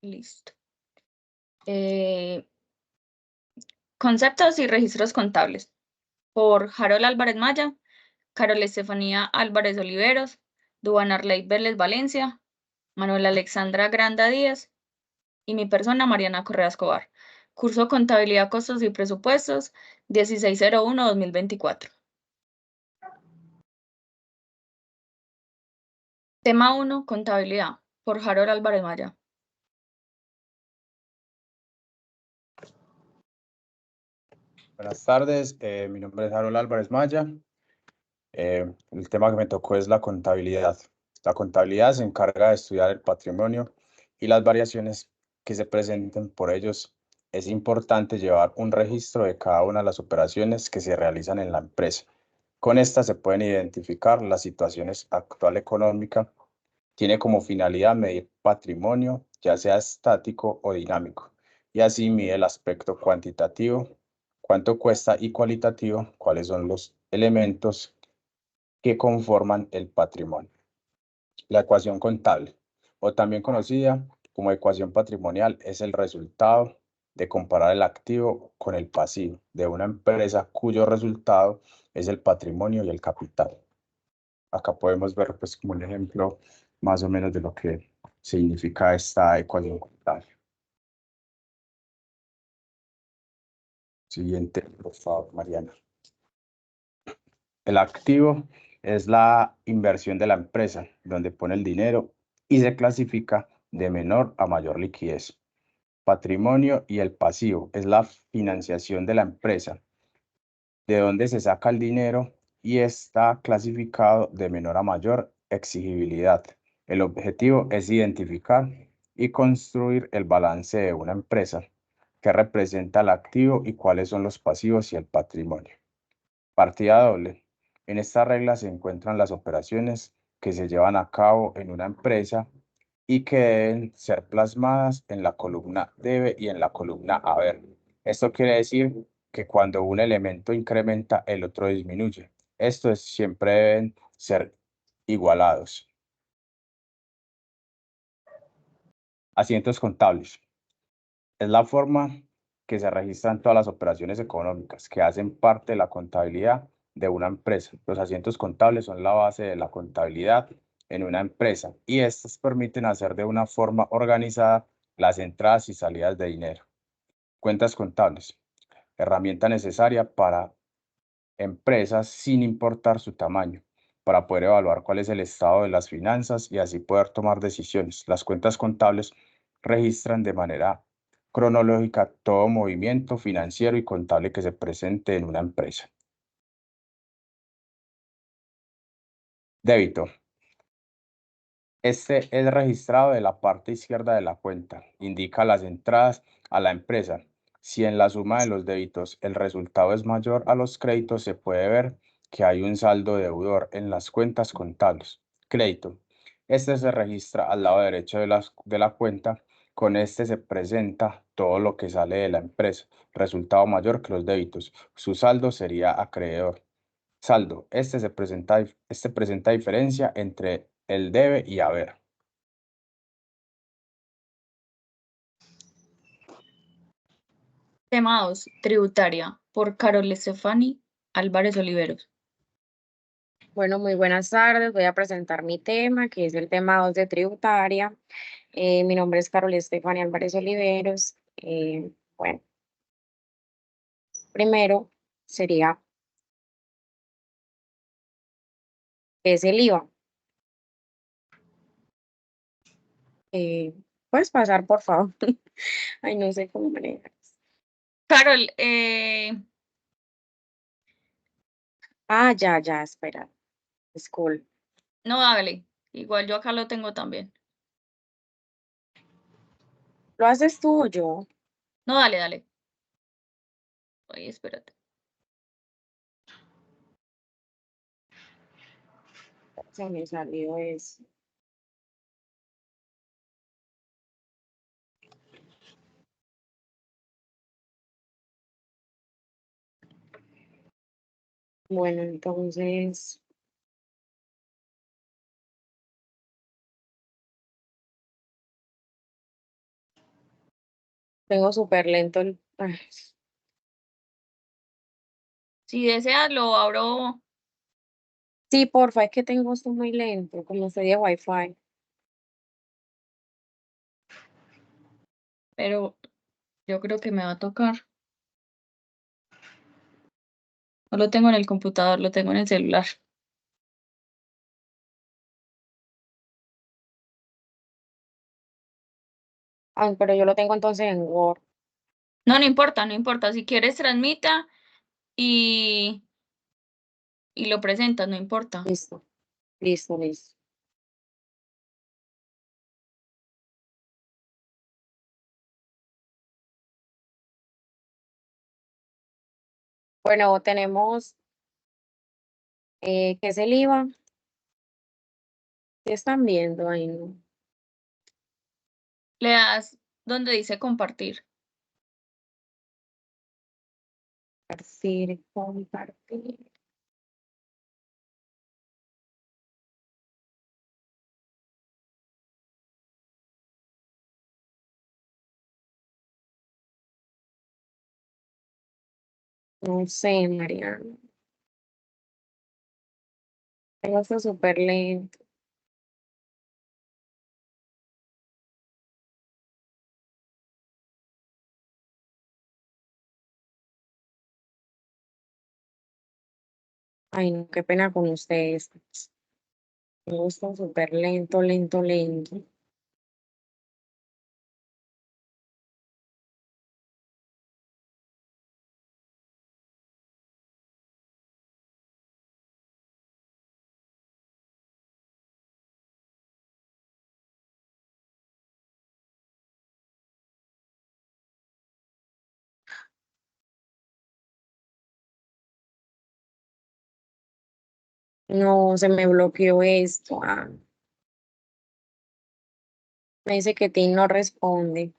Listo. Conceptos y registros contables. Por Harold Álvarez Maya, Carol Estefanía Álvarez Oliveros, Duan Arley Vélez Valencia, Manuel Alexandra Granda Díaz y mi persona Mariana Correa Escobar. Curso Contabilidad, Costos y Presupuestos, 1601-2024. Tema 1, Contabilidad, por Harold Álvarez Maya. Buenas tardes, mi nombre es Harold Álvarez Maya. El tema que me tocó es la contabilidad. La contabilidad se encarga de estudiar el patrimonio y las variaciones que se presenten por ellos. Es importante llevar un registro de cada una de las operaciones que se realizan en la empresa. Con esta se pueden identificar las situaciones actual económica. Tiene como finalidad medir patrimonio, ya sea estático o dinámico, y así mide el aspecto cuantitativo, cuánto cuesta, y cualitativo, cuáles son los elementos que conforman el patrimonio. La ecuación contable, o también conocida como ecuación patrimonial, es el resultado de comparar el activo con el pasivo de una empresa cuyo resultado es el patrimonio y el capital. Acá podemos ver pues como un ejemplo más o menos de lo que significa esta ecuación contable. Siguiente, por favor, Mariana. El activo es la inversión de la empresa, donde pone el dinero y se clasifica de menor a mayor liquidez. Patrimonio y el pasivo es la financiación de la empresa, de donde se saca el dinero y está clasificado de menor a mayor exigibilidad. El objetivo es identificar y construir el balance de una empresa, que representa el activo y cuáles son los pasivos y el patrimonio. Partida doble. En esta regla se encuentran las operaciones que se llevan a cabo en una empresa y que deben ser plasmadas en la columna debe y en la columna haber. Esto quiere decir que cuando un elemento incrementa, el otro disminuye. Siempre deben ser igualados. Asientos contables. Es la forma que se registran todas las operaciones económicas que hacen parte de la contabilidad de una empresa. Los asientos contables son la base de la contabilidad en una empresa y estos permiten hacer de una forma organizada las entradas y salidas de dinero. Cuentas contables. Herramienta necesaria para empresas sin importar su tamaño, para poder evaluar cuál es el estado de las finanzas y así poder tomar decisiones. Las cuentas contables registran de manera cronológica todo movimiento financiero y contable que se presente en una empresa. Débito. Este es registrado de la parte izquierda de la cuenta. Indica las entradas a la empresa. Si en la suma de los débitos el resultado es mayor a los créditos, se puede ver que hay un saldo deudor en las cuentas contables. Crédito. Este se registra al lado derecho de la cuenta. Con este se presenta todo lo que sale de la empresa. Resultado mayor que los débitos. Su saldo sería acreedor. Saldo. Este presenta diferencia entre el debe y haber. Tema 2, Tributaria, por Carol Estefani Álvarez Oliveros. Bueno, muy buenas tardes. Voy a presentar mi tema, que es el tema 2 de tributaria. Mi nombre es Carol Estefania Álvarez Oliveros. Bueno, primero sería, ¿qué es el IVA? ¿Puedes pasar, por favor? Ay, no sé cómo manejar. Carol, Ya, espera. Disculpe. no, hágale. Igual yo acá lo tengo también. ¿Lo haces tú o yo? No, dale. Oye, espérate. Se me salió eso. Bueno, entonces, Tengo súper lento el... Si deseas, lo abro, Sí, porfa, es que tengo esto muy lento, como estoy de Wi-Fi. pero yo creo que me va a tocar. No lo tengo en el computador, lo tengo en el celular. Ah, pero yo lo tengo entonces en Word. No, no importa, no importa. Si quieres, transmita y, y lo presentas, no importa. Listo, listo, listo. Bueno, tenemos, ¿qué es el IVA? ¿Qué están viendo ahí? ¿No? Le das donde dice compartir. Compartir, compartir. No sé, Mariana. Tengo esto súper lento. Ay, no, qué pena con ustedes. Tengo esto súper lento, lento, lento. No, se me bloqueó esto. Ah, me dice que Tim no responde.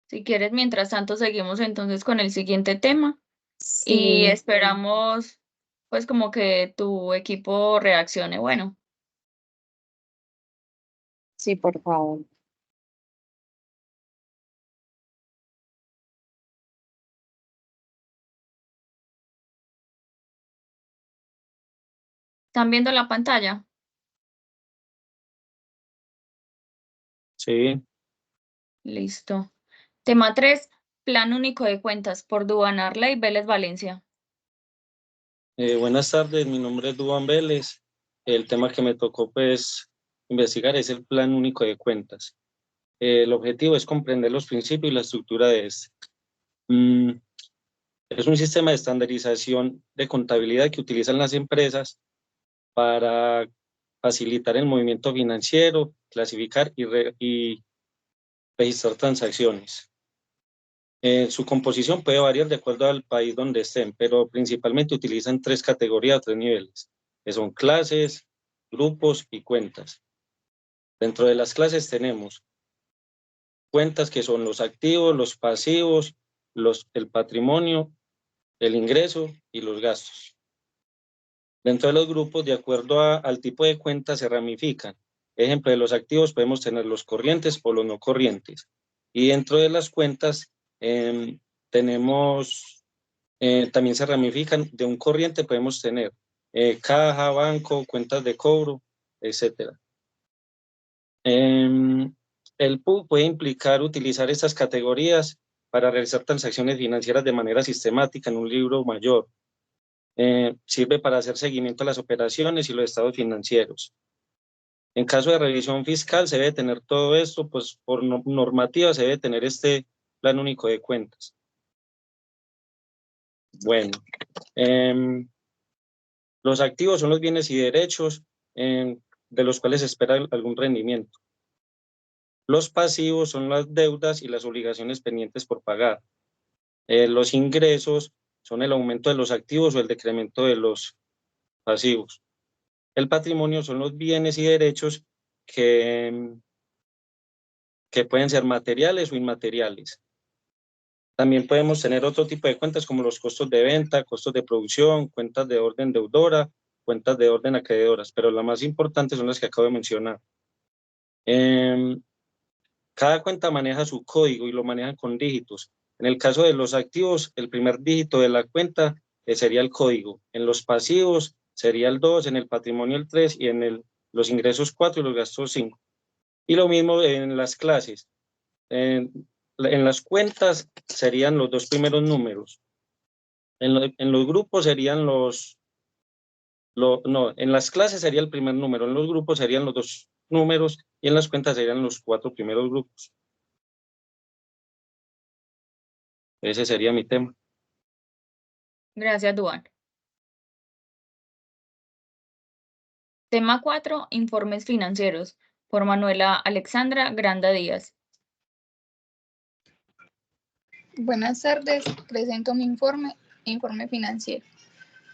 Si quieres, mientras tanto, seguimos entonces con el siguiente tema y Sí, esperamos, pues, como que tu equipo reaccione. Bueno, sí, por favor. ¿están viendo la pantalla? Sí, Listo. Tema 3, Plan Único de Cuentas por Duván Arley Vélez Valencia. buenas tardes, mi nombre es Duván Vélez. El tema que me tocó pues investigar es el Plan Único de Cuentas. El objetivo es comprender los principios y la estructura de este. Es un sistema de estandarización de contabilidad que utilizan las empresas para facilitar el movimiento financiero, clasificar y registrar transacciones. Su composición puede variar de acuerdo al país donde estén, pero principalmente utilizan tres categorías, tres niveles, que son clases, grupos y cuentas. Dentro de las clases tenemos cuentas que son los activos, los pasivos, el patrimonio, el ingreso y los gastos. Dentro de los grupos, de acuerdo al tipo de cuenta, se ramifican. Ejemplo, de los activos podemos tener los corrientes o los no corrientes. Y dentro de las cuentas tenemos también se ramifican. De un corriente podemos tener caja, banco, cuentas de cobro, etcétera. El PU puede implicar utilizar estas categorías para realizar transacciones financieras de manera sistemática en un libro mayor. Sirve para hacer seguimiento a las operaciones y los estados financieros. En caso de revisión fiscal se debe tener todo esto, pues por normativa se debe tener este plan único de cuentas. Bueno, los activos son los bienes y derechos de los cuales se espera algún rendimiento. Los pasivos son las deudas y las obligaciones pendientes por pagar. Los ingresos son el aumento de los activos o el decremento de los pasivos. El patrimonio son los bienes y derechos que que pueden ser materiales o inmateriales. También podemos tener otro tipo de cuentas como los costos de venta, costos de producción, cuentas de orden deudora, cuentas de orden acreedoras, pero las más importantes son las que acabo de mencionar. Cada cuenta maneja su código y lo manejan con dígitos. En el caso de los activos, el primer dígito de la cuenta sería el código. En los pasivos sería el 2, en el patrimonio el 3 y en los ingresos 4 y los gastos 5. Y lo mismo en las clases. En las cuentas serían los 2 primeros números. En los grupos serían en las clases sería el primer número, en los grupos serían los 2 números y en las cuentas serían los 4 primeros grupos. Ese sería mi tema. Gracias, Duan. Tema 4, informes financieros, por Manuela Alexandra Granda Díaz. Buenas tardes, presento mi informe financiero.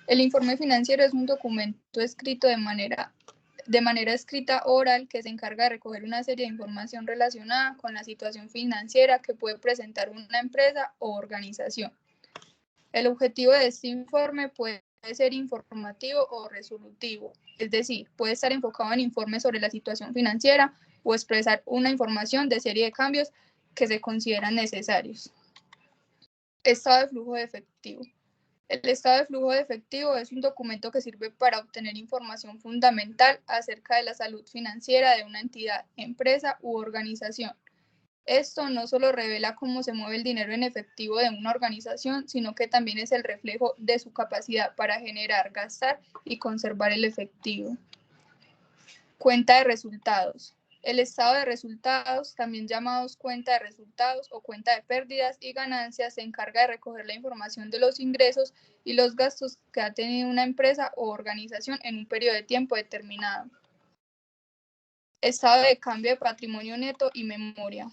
El informe financiero es un documento escrito de manera escrita oral que se encarga de recoger una serie de información relacionada con la situación financiera que puede presentar una empresa o organización. El objetivo de este informe puede ser informativo o resolutivo, es decir, puede estar enfocado en informes sobre la situación financiera o expresar una información de serie de cambios que se consideran necesarios. Estado de flujo de efectivo. El estado de flujo de efectivo es un documento que sirve para obtener información fundamental acerca de la salud financiera de una entidad, empresa u organización. Esto no solo revela cómo se mueve el dinero en efectivo de una organización, sino que también es el reflejo de su capacidad para generar, gastar y conservar el efectivo. Cuenta de resultados. El estado de resultados, también llamados cuenta de resultados o cuenta de pérdidas y ganancias, se encarga de recoger la información de los ingresos y los gastos que ha tenido una empresa o organización en un periodo de tiempo determinado. Estado de cambio de patrimonio neto y memoria.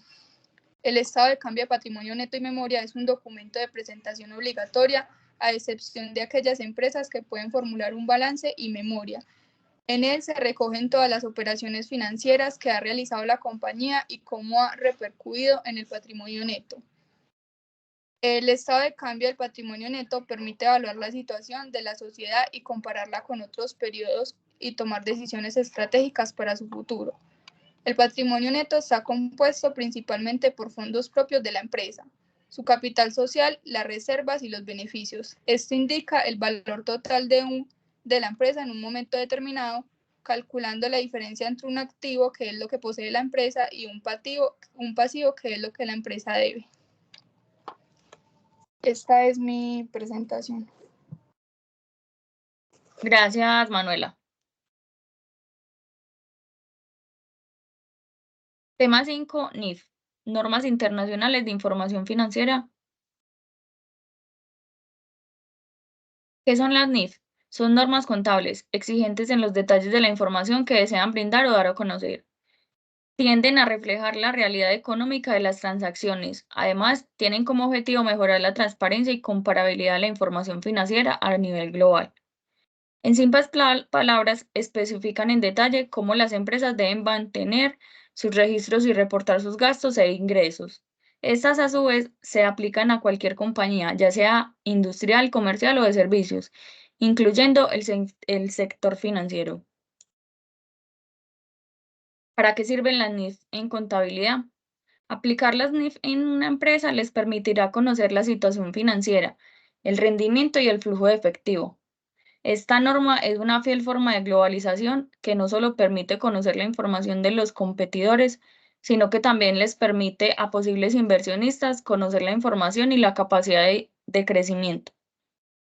El estado de cambio de patrimonio neto y memoria es un documento de presentación obligatoria, a excepción de aquellas empresas que pueden formular un balance y memoria. En él se recogen todas las operaciones financieras que ha realizado la compañía y cómo ha repercutido en el patrimonio neto. El estado de cambio del patrimonio neto permite evaluar la situación de la sociedad y compararla con otros periodos y tomar decisiones estratégicas para su futuro. El patrimonio neto está compuesto principalmente por fondos propios de la empresa, su capital social, las reservas y los beneficios. Esto indica el valor total de la empresa en un momento determinado, calculando la diferencia entre un activo, que es lo que posee la empresa, y un pasivo, que es lo que la empresa debe. Esta es mi presentación. Gracias, Manuela. Tema 5, NIF, Normas Internacionales de Información Financiera. ¿Qué son las NIF? Son normas contables, exigentes en los detalles de la información que desean brindar o dar a conocer. Tienden a reflejar la realidad económica de las transacciones. Además, tienen como objetivo mejorar la transparencia y comparabilidad de la información financiera a nivel global. En simples palabras, especifican en detalle cómo las empresas deben mantener sus registros y reportar sus gastos e ingresos. Estas, a su vez, se aplican a cualquier compañía, ya sea industrial, comercial o de servicios, incluyendo el sector financiero. ¿Para qué sirven las NIF en contabilidad? Aplicar las NIF en una empresa les permitirá conocer la situación financiera, el rendimiento y el flujo de efectivo. Esta norma es una fiel forma de globalización que no solo permite conocer la información de los competidores, sino que también les permite a posibles inversionistas conocer la información y la capacidad de crecimiento.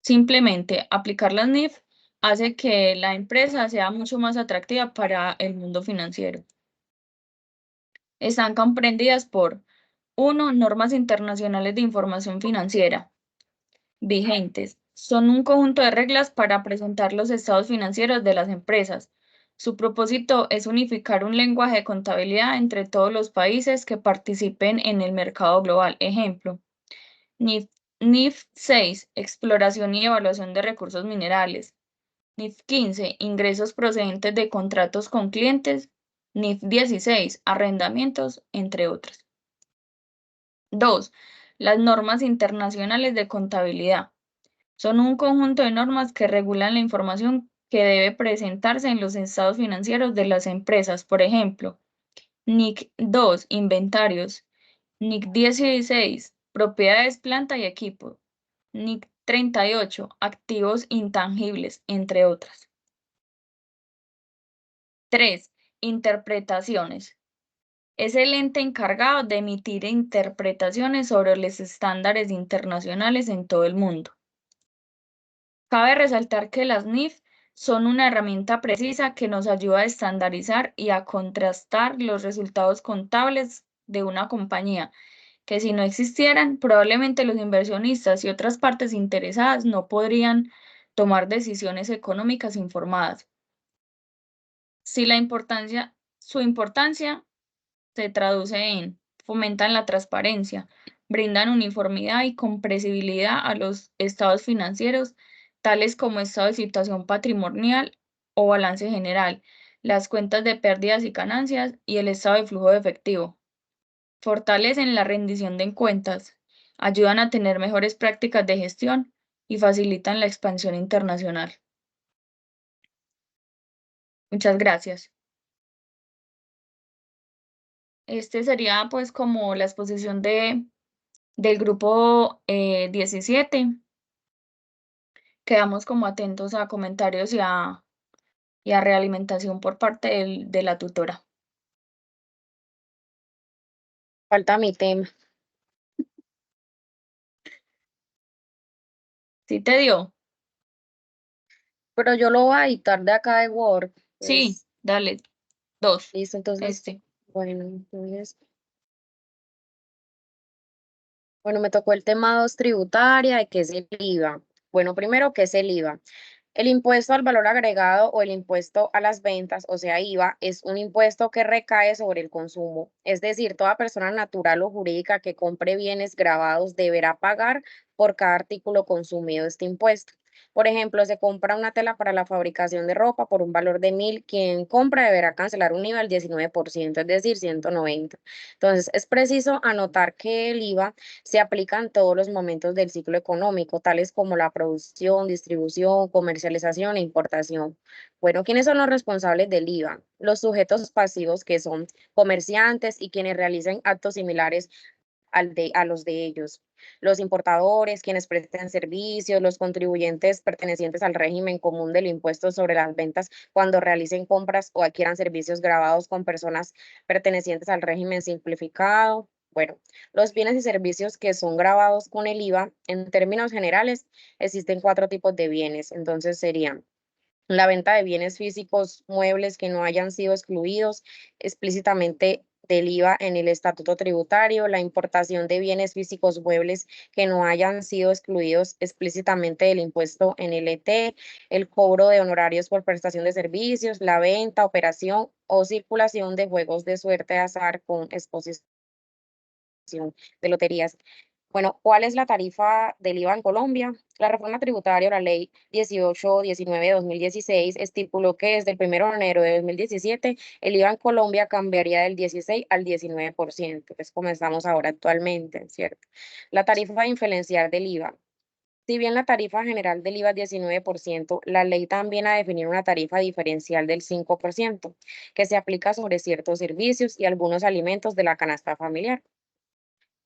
Simplemente aplicar las NIF hace que la empresa sea mucho más atractiva para el mundo financiero. Están comprendidas por 1. Normas internacionales de información financiera vigentes. Son un conjunto de reglas para presentar los estados financieros de las empresas. Su propósito es unificar un lenguaje de contabilidad entre todos los países que participen en el mercado global. Ejemplo, NIF 6, exploración y evaluación de recursos minerales. NIF 15, ingresos procedentes de contratos con clientes. NIF 16, arrendamientos, entre otras. 2. Las normas internacionales de contabilidad. Son un conjunto de normas que regulan la información que debe presentarse en los estados financieros de las empresas. Por ejemplo, NIC 2, inventarios. NIC 16, propiedades, planta y equipo. NIC 38, activos intangibles, entre otras. 3. Interpretaciones. Es el ente encargado de emitir interpretaciones sobre los estándares internacionales en todo el mundo. Cabe resaltar que las NIF son una herramienta precisa que nos ayuda a estandarizar y a contrastar los resultados contables de una compañía, que si no existieran, probablemente los inversionistas y otras partes interesadas no podrían tomar decisiones económicas informadas. Su importancia se traduce en fomentan la transparencia, brindan uniformidad y comprensibilidad a los estados financieros, tales como estado de situación patrimonial o balance general, las cuentas de pérdidas y ganancias y el estado de flujo de efectivo. Fortalecen la rendición de cuentas, ayudan a tener mejores prácticas de gestión y facilitan la expansión internacional. Muchas gracias. Este sería pues como la exposición del grupo 17. Quedamos como atentos a comentarios y a realimentación por parte de la tutora. Falta mi tema. ¿Sí te dio? Pero yo lo voy a editar de acá de Word. Sí, Pues, dale. 2. listo, entonces, bueno, entonces, bueno, me tocó el tema 2, tributaria, de qué es el IVA. Bueno, primero, ¿qué es el IVA? El impuesto al valor agregado o el impuesto a las ventas, o sea, IVA, es un impuesto que recae sobre el consumo. Es decir, toda persona natural o jurídica que compre bienes gravados deberá pagar por cada artículo consumido este impuesto. Por ejemplo, se compra una tela para la fabricación de ropa por un valor de 1.000, quien compra deberá cancelar un IVA del 19%, es decir, 190. Entonces, es preciso anotar que el IVA se aplica en todos los momentos del ciclo económico, tales como la producción, distribución, comercialización e importación. Bueno, ¿quiénes son los responsables del IVA? Los sujetos pasivos, que son comerciantes y quienes realicen actos similares a los de ellos. Los importadores, quienes presten servicios, los contribuyentes pertenecientes al régimen común del impuesto sobre las ventas cuando realicen compras o adquieran servicios grabados con personas pertenecientes al régimen simplificado. Bueno, los bienes y servicios que son grabados con el IVA, en términos generales, existen 4 tipos de bienes. Entonces serían la venta de bienes físicos muebles que no hayan sido excluidos explícitamente del IVA en el estatuto tributario, la importación de bienes físicos muebles que no hayan sido excluidos explícitamente del impuesto en el ET, el cobro de honorarios por prestación de servicios, la venta, operación o circulación de juegos de suerte de azar con exposición de loterías. Bueno, ¿cuál es la tarifa del IVA en Colombia? La reforma tributaria, la ley 1819 de 2016, estipuló que desde el 1 de enero de 2017 el IVA en Colombia cambiaría del 16 al 19%, que es como estamos ahora actualmente, ¿cierto? La tarifa diferencial del IVA. Si bien la tarifa general del IVA es 19%, la ley también ha definido una tarifa diferencial del 5%, que se aplica sobre ciertos servicios y algunos alimentos de la canasta familiar.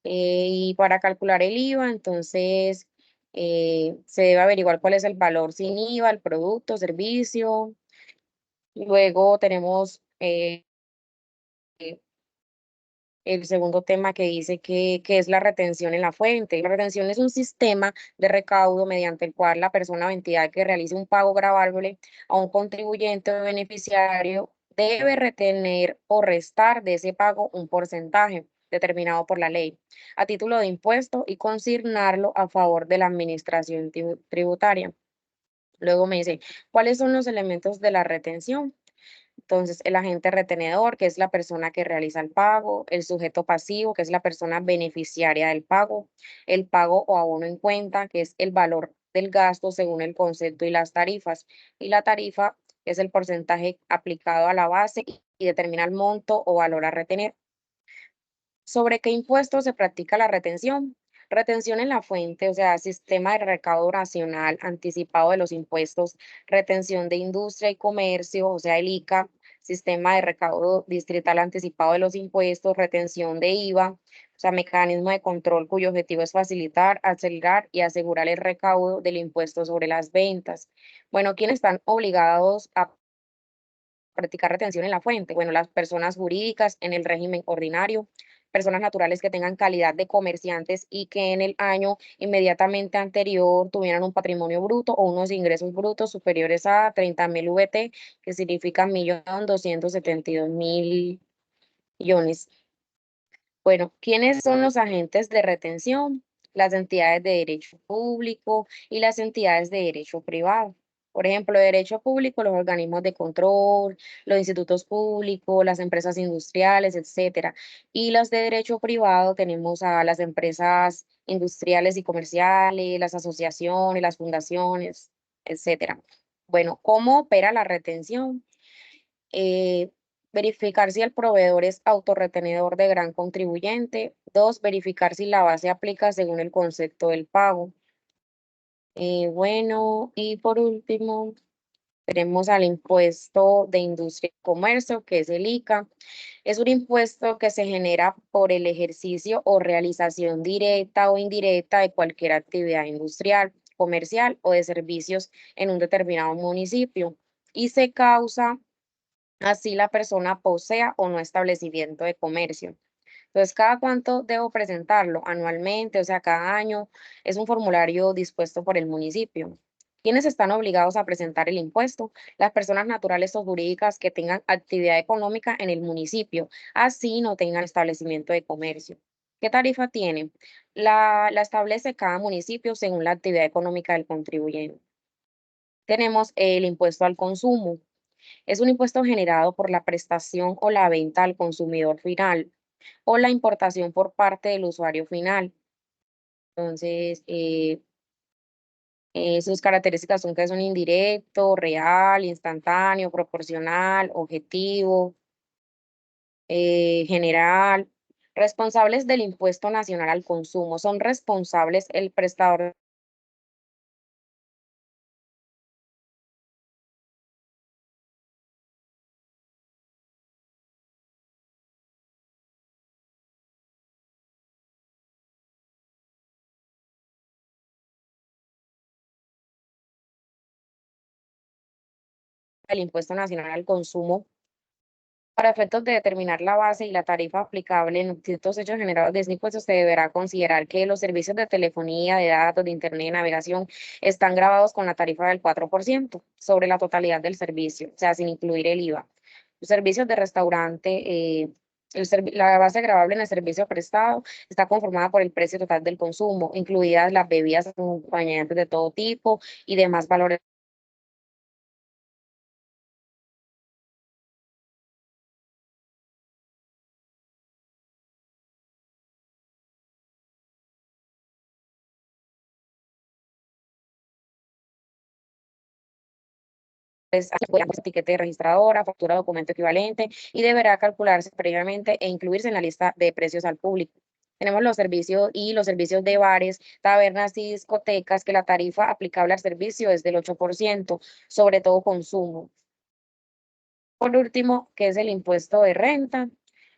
Y para calcular el IVA, entonces se debe averiguar cuál es el valor sin IVA, el producto, servicio. Luego tenemos el segundo tema que dice que es la retención en la fuente. La retención es un sistema de recaudo mediante el cual la persona o entidad que realice un pago gravable a un contribuyente o beneficiario debe retener o restar de ese pago un porcentaje determinado por la ley a título de impuesto y consignarlo a favor de la administración tributaria. Luego me dice, ¿cuáles son los elementos de la retención? Entonces, el agente retenedor, que es la persona que realiza el pago, el sujeto pasivo, que es la persona beneficiaria del pago, el pago o abono en cuenta, que es el valor del gasto según el concepto y las tarifas, y la tarifa, que es el porcentaje aplicado a la base y determina el monto o valor a retener. ¿Sobre qué impuesto se practica la retención? Retención en la fuente, o sea, sistema de recaudo nacional anticipado de los impuestos, retención de industria y comercio, o sea, el ICA, sistema de recaudo distrital anticipado de los impuestos, retención de IVA, o sea, mecanismo de control cuyo objetivo es facilitar, acelerar y asegurar el recaudo del impuesto sobre las ventas. Bueno, ¿quiénes están obligados a practicar retención en la fuente? Bueno, las personas jurídicas en el régimen ordinario, personas naturales que tengan calidad de comerciantes y que en el año inmediatamente anterior tuvieran un patrimonio bruto o unos ingresos brutos superiores a 30.000 VT, que significa 1.272.000 millones. Bueno, ¿quiénes son los agentes de retención? Las entidades de derecho público y las entidades de derecho privado. Por ejemplo, de derecho público, los organismos de control, los institutos públicos, las empresas industriales, etcétera. Y las de derecho privado tenemos a las empresas industriales y comerciales, las asociaciones, las fundaciones, etcétera. Bueno, ¿cómo opera la retención? eh, verificar si el proveedor es autorretenedor de gran contribuyente. 2, verificar si la base aplica según el concepto del pago. Bueno, y por último, tenemos al impuesto de industria y comercio, que es el ICA. Es un impuesto que se genera por el ejercicio o realización directa o indirecta de cualquier actividad industrial, comercial o de servicios en un determinado municipio y se causa así la persona posea o no establecimiento de comercio. Entonces, ¿cada cuánto debo presentarlo? Anualmente, o sea, cada año. Es un formulario dispuesto por el municipio. ¿Quiénes están obligados a presentar el impuesto? Las personas naturales o jurídicas que tengan actividad económica en el municipio, así no tengan establecimiento de comercio. ¿Qué tarifa tiene? La establece cada municipio según la actividad económica del contribuyente. Tenemos el impuesto al consumo. Es un impuesto generado por la prestación o la venta al consumidor final o la importación por parte del usuario final. Entonces, sus características son que son indirecto, real, instantáneo, proporcional, objetivo, general. Responsables del impuesto nacional al consumo. Son responsables el prestador del impuesto nacional al consumo para efectos de determinar la base y la tarifa aplicable en distintos hechos generados de ese impuesto, se deberá considerar que los servicios de telefonía, de datos, de internet y navegación están grabados con la tarifa del 4% sobre la totalidad del servicio, o sea, sin incluir el IVA. Los servicios de restaurante, la base gravable en el servicio prestado está conformada por el precio total del consumo, incluidas las bebidas acompañantes de todo tipo y demás valores etiquete de registradora, factura, documento equivalente y deberá calcularse previamente e incluirse en la lista de precios al público. Tenemos los servicios y los servicios de bares, tabernas y discotecas que la tarifa aplicable al servicio es del 8%, sobre todo consumo. Por último, ¿qué es el impuesto de renta?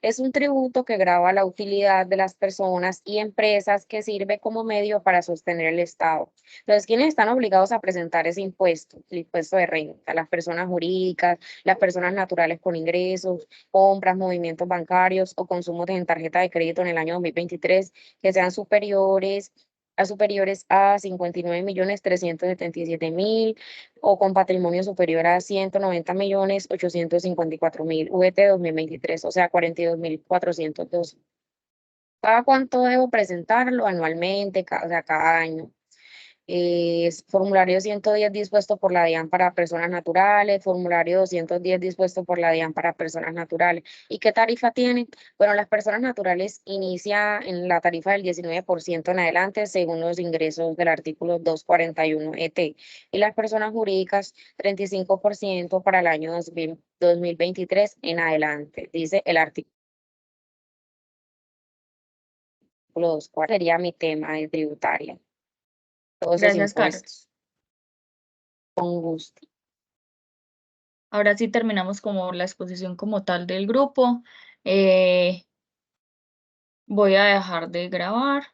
Es un tributo que grava la utilidad de las personas y empresas que sirve como medio para sostener el Estado. Entonces, ¿quiénes están obligados a presentar ese impuesto? El impuesto de renta, las personas jurídicas, las personas naturales con ingresos, compras, movimientos bancarios o consumos en tarjeta de crédito en el año 2023 que sean superiores a 59.377.000 o con patrimonio superior a 190.854.000 VT 2023, o sea, 42.412. ¿Cada cuánto debo presentarlo? Anualmente, o sea, cada año. Formulario 110 dispuesto por la DIAN para personas naturales, formulario 210 dispuesto por la DIAN para personas naturales. ¿Y qué tarifa tienen? Bueno, las personas naturales inicia en la tarifa del 19% en adelante según los ingresos del artículo 241 ET. Y las personas jurídicas 35% para el año 2023 en adelante, dice el artículo 240. Sería mi tema de tributaria. Todos esos Gracias, Carol. impuestos. Con gusto. Ahora sí terminamos como la exposición como tal del grupo. Voy a dejar de grabar.